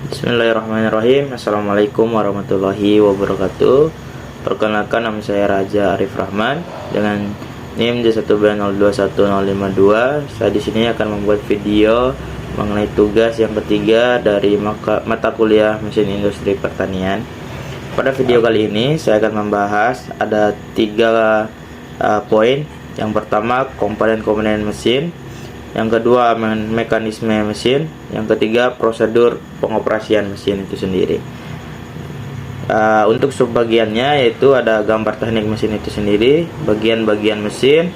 Bismillahirrahmanirrahim. Assalamualaikum warahmatullahi wabarakatuh. Perkenalkan, nama saya Raja Arif Rahman dengan NIM J1B021052. Saya di sini akan membuat video mengenai tugas yang ketiga dari mata kuliah Mesin Industri Pertanian. Pada video kali ini saya akan membahas ada tiga poin. Yang pertama, komponen-komponen mesin. Yang kedua, mekanisme mesin. Yang ketiga, prosedur pengoperasian mesin itu sendiri. Untuk subbagiannya yaitu ada gambar teknik mesin itu sendiri, bagian-bagian mesin,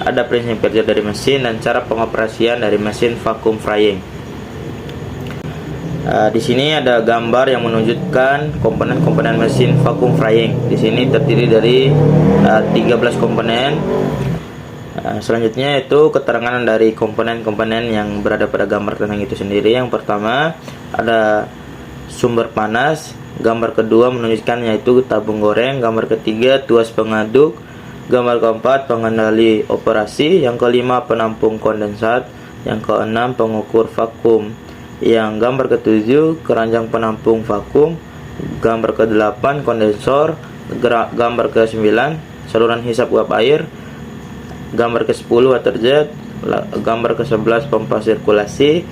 ada prinsip kerja dari mesin, dan cara pengoperasian dari mesin vacuum frying. Di sini ada gambar yang menunjukkan komponen-komponen mesin vacuum frying. Di sini terdiri dari 13 komponen. Selanjutnya itu keterangan dari komponen-komponen yang berada pada gambar teknik itu sendiri. Yang pertama ada sumber panas, gambar kedua menunjukkan yaitu tabung goreng, gambar ketiga tuas pengaduk, gambar keempat pengendali operasi, yang kelima penampung kondensat, yang keenam pengukur vakum, yang gambar ketujuh keranjang penampung vakum, gambar kedelapan kondensor, gambar ke-9 saluran hisap uap air, gambar ke-10 water jet, gambar ke-11 pompa sirkulasi,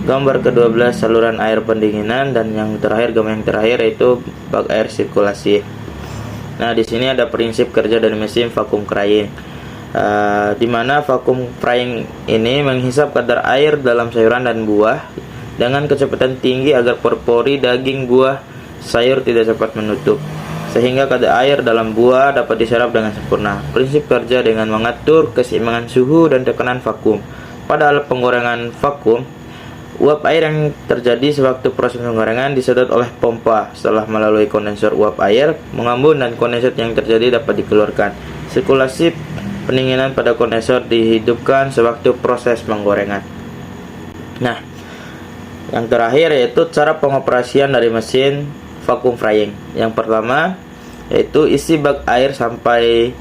gambar ke-12 saluran air pendinginan, dan gambar yang terakhir yaitu bak air sirkulasi. Nah, di sini ada prinsip kerja dari mesin vacuum frying. Di mana vacuum frying ini menghisap kadar air dalam sayuran dan buah dengan kecepatan tinggi agar pori-pori daging buah sayur tidak cepat menutup, sehingga kadar air dalam buah dapat diserap dengan sempurna. Prinsip kerja dengan mengatur keseimbangan suhu dan tekanan vakum. Pada alat penggorengan vakum, uap air yang terjadi sewaktu proses penggorengan disedot oleh pompa. Setelah melalui kondensor, uap air mengembun dan kondensat yang terjadi dapat dikeluarkan. Sirkulasi pendinginan pada kondensor dihidupkan sewaktu proses penggorengan. Nah, yang terakhir yaitu cara pengoperasian dari mesin vacuum frying. Yang pertama yaitu isi bak air sampai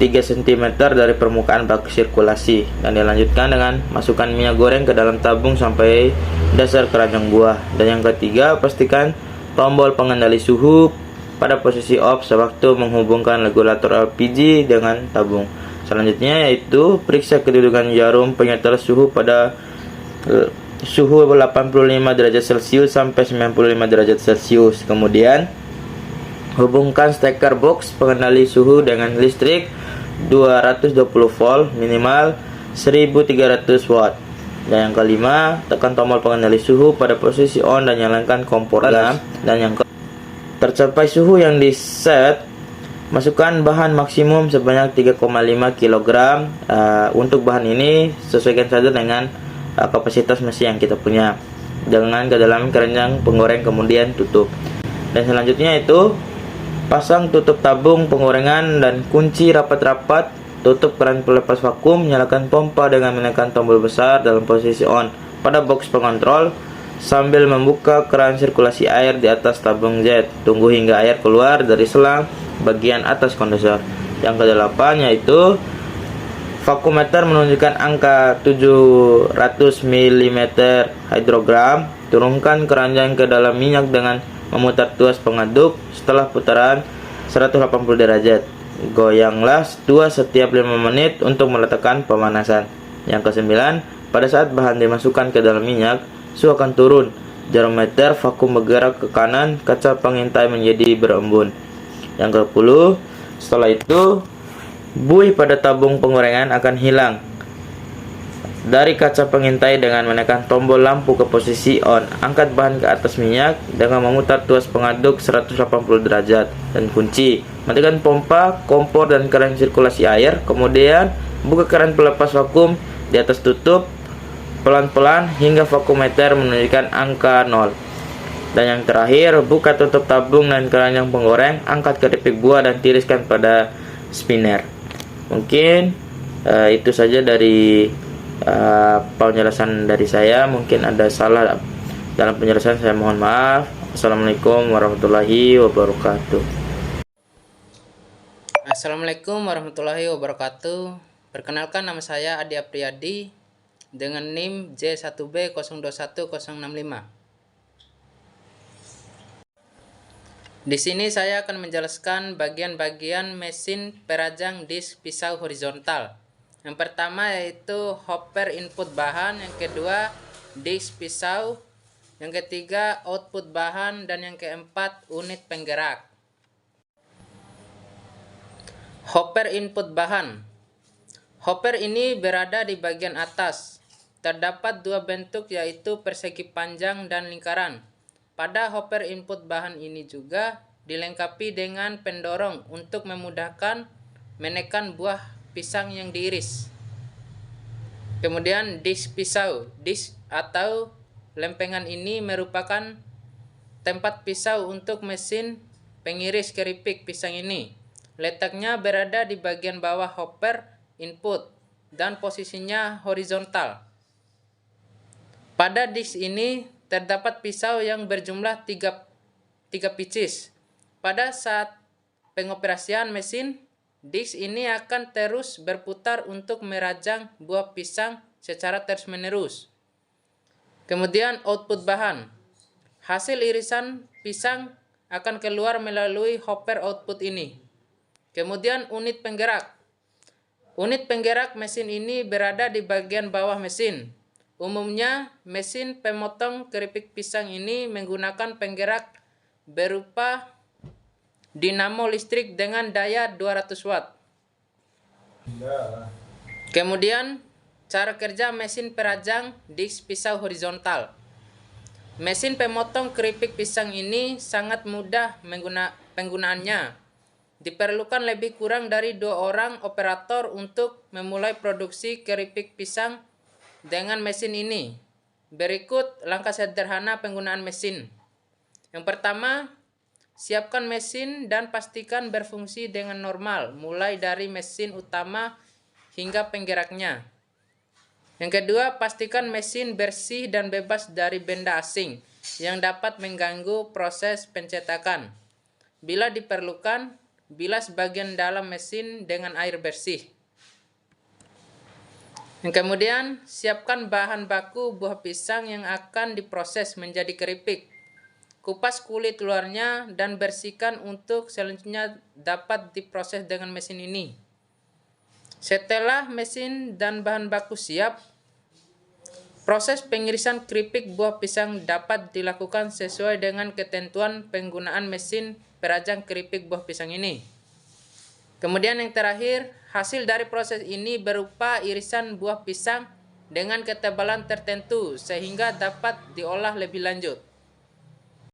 3 cm dari permukaan bak sirkulasi, dan dilanjutkan dengan masukkan minyak goreng ke dalam tabung sampai dasar keranjang buah. Dan yang ketiga, pastikan tombol pengendali suhu pada posisi off sewaktu menghubungkan regulator LPG dengan tabung. Selanjutnya yaitu periksa kedudukan jarum penyetel suhu pada suhu 85 derajat Celcius sampai 95 derajat Celcius. Kemudian hubungkan steker box pengendali suhu dengan listrik 220 volt minimal 1300 watt. Dan yang kelima, tekan tombol pengendali suhu pada posisi on dan nyalakan kompor gas. Dan yang tercapai suhu yang diset, masukkan bahan maksimum sebanyak 3,5 kg. Untuk bahan ini sesuaikan saja dengan kapasitas mesin yang kita punya. Dengan ke dalam keranjang penggoreng, kemudian tutup. Dan selanjutnya itu pasang tutup tabung penggorengan dan kunci rapat-rapat. Tutup keran pelepas vakum, nyalakan pompa dengan menekan tombol besar dalam posisi on pada box pengontrol sambil membuka keran sirkulasi air di atas tabung jet. Tunggu hingga air keluar dari selang bagian atas kondensor. Yang kedelapan yaitu vakuumeter menunjukkan angka 700 mm hidrogram. Turunkan keranjang ke dalam minyak dengan memutar tuas pengaduk setelah putaran 180 derajat. Goyanglah tuas setiap 5 menit untuk meletakkan pemanasan. Yang kesembilan, pada saat bahan dimasukkan ke dalam minyak, suhu akan turun. Jarum meter vakum bergerak ke kanan, kaca pengintai menjadi berembun. Yang ke-10, setelah itu buih pada tabung penggorengan akan hilang dari kaca pengintai dengan menekan tombol lampu ke posisi on. Angkat bahan ke atas minyak dengan memutar tuas pengaduk 180 derajat dan kunci. Matikan pompa, kompor, dan keran sirkulasi air. Kemudian buka keran pelepas vakum di atas tutup pelan-pelan hingga vakuumeter menunjukkan angka 0. Dan yang terakhir, buka tutup tabung dan keranjang penggoreng, angkat keripik buah dan tiriskan pada spinner. Mungkin itu saja dari penjelasan dari saya. Mungkin ada salah dalam penjelasan, saya mohon maaf. Assalamualaikum warahmatullahi wabarakatuh. Assalamualaikum warahmatullahi wabarakatuh. Perkenalkan, nama saya Adi Apriyadi dengan NIM J1B021065. Di sini saya akan menjelaskan bagian-bagian mesin perajang disk pisau horizontal. Yang pertama yaitu hopper input bahan, yang kedua disk pisau, yang ketiga output bahan, dan yang keempat unit penggerak. Hopper input bahan. Hopper ini berada di bagian atas. Terdapat dua bentuk yaitu persegi panjang dan lingkaran. Pada hopper input bahan ini juga dilengkapi dengan pendorong untuk memudahkan menekan buah pisang yang diiris. Kemudian disk pisau. Disk atau lempengan ini merupakan tempat pisau untuk mesin pengiris keripik pisang ini. Letaknya berada di bagian bawah hopper input dan posisinya horizontal. Pada disk ini terdapat pisau yang berjumlah 3 pieces. Pada saat pengoperasian mesin, disk ini akan terus berputar untuk merajang buah pisang secara terus-menerus. Kemudian output bahan. Hasil irisan pisang akan keluar melalui hopper output ini. Kemudian unit penggerak. Unit penggerak mesin ini berada di bagian bawah mesin. Umumnya, mesin pemotong keripik pisang ini menggunakan penggerak berupa dinamo listrik dengan daya 200 watt. Kemudian, cara kerja mesin perajang disk pisau horizontal. Mesin pemotong keripik pisang ini sangat mudah penggunaannya. Diperlukan lebih kurang dari 2 orang operator untuk memulai produksi keripik pisang dengan mesin ini. Berikut langkah sederhana penggunaan mesin. Yang pertama, siapkan mesin dan pastikan berfungsi dengan normal, mulai dari mesin utama hingga penggeraknya. Yang kedua, pastikan mesin bersih dan bebas dari benda asing yang dapat mengganggu proses pencetakan. Bila diperlukan, bilas bagian dalam mesin dengan air bersih. Yang kemudian, siapkan bahan baku buah pisang yang akan diproses menjadi keripik. Kupas kulit luarnya dan bersihkan untuk selanjutnya dapat diproses dengan mesin ini. Setelah mesin dan bahan baku siap, proses pengirisan keripik buah pisang dapat dilakukan sesuai dengan ketentuan penggunaan mesin perajang keripik buah pisang ini. Kemudian yang terakhir, hasil dari proses ini berupa irisan buah pisang dengan ketebalan tertentu sehingga dapat diolah lebih lanjut.